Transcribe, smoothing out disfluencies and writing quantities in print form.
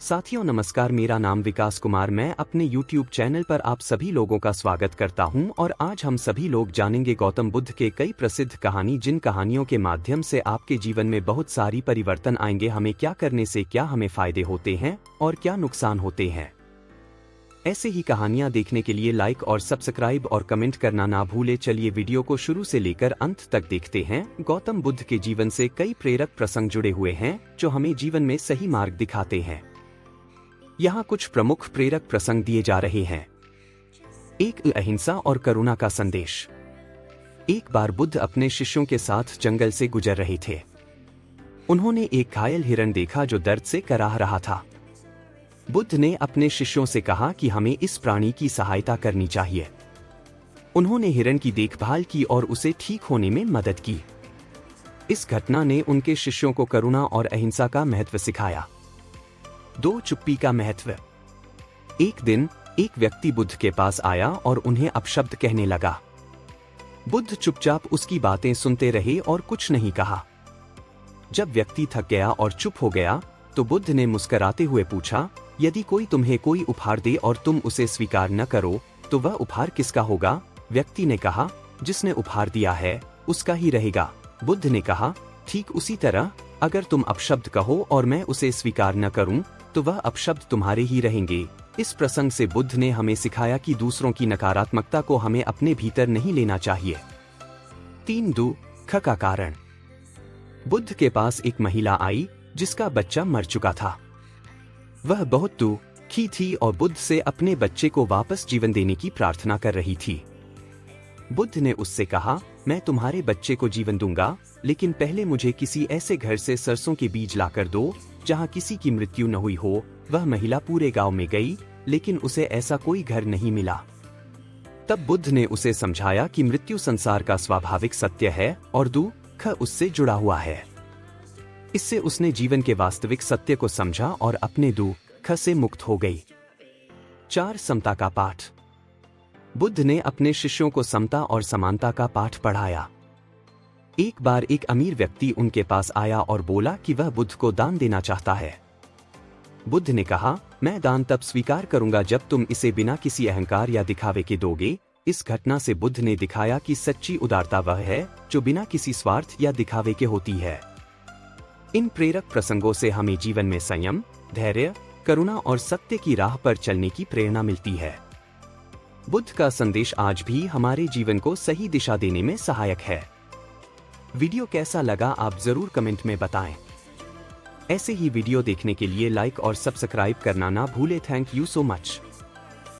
साथियों नमस्कार, मेरा नाम विकास कुमार। मैं अपने YouTube चैनल पर आप सभी लोगों का स्वागत करता हूं और आज हम सभी लोग जानेंगे गौतम बुद्ध के कई प्रसिद्ध कहानी, जिन कहानियों के माध्यम से आपके जीवन में बहुत सारी परिवर्तन आएंगे। हमें क्या करने से क्या हमें फायदे होते हैं और क्या नुकसान होते हैं। ऐसे ही कहानियां देखने के लिए लाइक और सब्सक्राइब और कमेंट करना ना भूले। चलिए वीडियो को शुरू से लेकर अंत तक देखते हैं। गौतम बुद्ध के जीवन से कई प्रेरक प्रसंग जुड़े हुए हैं जो हमें जीवन में सही मार्ग दिखाते हैं। यहाँ कुछ प्रमुख प्रेरक प्रसंग दिए जा रहे हैं। 1. अहिंसा और करुणा का संदेश। एक बार बुद्ध अपने शिष्यों के साथ जंगल से गुजर रहे थे। उन्होंने एक घायल हिरण देखा जो दर्द से कराह रहा था। बुद्ध ने अपने शिष्यों से कहा कि हमें इस प्राणी की सहायता करनी चाहिए। उन्होंने हिरण की देखभाल की और उसे ठीक होने में मदद की। इस घटना ने उनके शिष्यों को करुणा और अहिंसा का महत्व सिखाया। 2. चुप्पी का महत्व। एक दिन एक व्यक्ति बुद्ध के पास आया और उन्हें अपशब्द कहने लगा। बुद्ध चुपचाप उसकी बातें सुनते रहे और कुछ नहीं कहा। जब व्यक्ति थक गया और चुप हो गया तो बुद्ध ने मुस्कुराते हुए पूछा, यदि कोई तुम्हें कोई उपहार दे और तुम उसे स्वीकार न करो तो वह उपहार किसका होगा? व्यक्ति ने कहा, जिसने उपहार दिया है उसका ही रहेगा। बुद्ध ने कहा, ठीक उसी तरह अगर तुम अपशब्द कहो और मैं उसे स्वीकार न करूं तो वह अपशब्द तुम्हारे ही रहेंगे। इस प्रसंग से बुद्ध ने हमें सिखाया कि दूसरों की नकारात्मकता को हमें अपने भीतर नहीं लेना चाहिए। 3. दुख का कारण। बुद्ध के पास एक महिला आई जिसका बच्चा मर चुका था। वह बहुत दुखी थी और बुद्ध से अपने बच्चे को वापस जीवन देने की प्रार्थना कर रही थी। बुद्ध ने उससे कहा, मैं तुम्हारे बच्चे को जीवन दूंगा, लेकिन पहले मुझे किसी ऐसे घर से सरसों के बीज लाकर दो जहां किसी की मृत्यु न हुई हो। वह महिला पूरे गांव में गई, लेकिन उसे ऐसा कोई घर नहीं मिला। तब बुद्ध ने उसे समझाया कि मृत्यु संसार का स्वाभाविक सत्य है और दुख उससे जुड़ा हुआ है। इससे उसने जीवन के वास्तविक सत्य को समझा और अपने दुख से मुक्त हो गई। 4. समता का पाठ। बुद्ध ने अपने शिष्यों को समता और समानता का पाठ पढ़ाया। एक बार एक अमीर व्यक्ति उनके पास आया और बोला कि वह बुद्ध को दान देना चाहता है। बुद्ध ने कहा, मैं दान तब स्वीकार करूंगा जब तुम इसे बिना किसी अहंकार या दिखावे के दोगे। इस घटना से बुद्ध ने दिखाया कि सच्ची उदारता वह है जो बिना किसी स्वार्थ या दिखावे के होती है। इन प्रेरक प्रसंगों से हमें जीवन में संयम, धैर्य, करुणा और सत्य की राह पर चलने की प्रेरणा मिलती है। बुद्ध का संदेश आज भी हमारे जीवन को सही दिशा देने में सहायक है। वीडियो कैसा लगा आप जरूर कमेंट में बताएं। ऐसे ही वीडियो देखने के लिए लाइक और सब्सक्राइब करना ना भूलें। Thank you so much.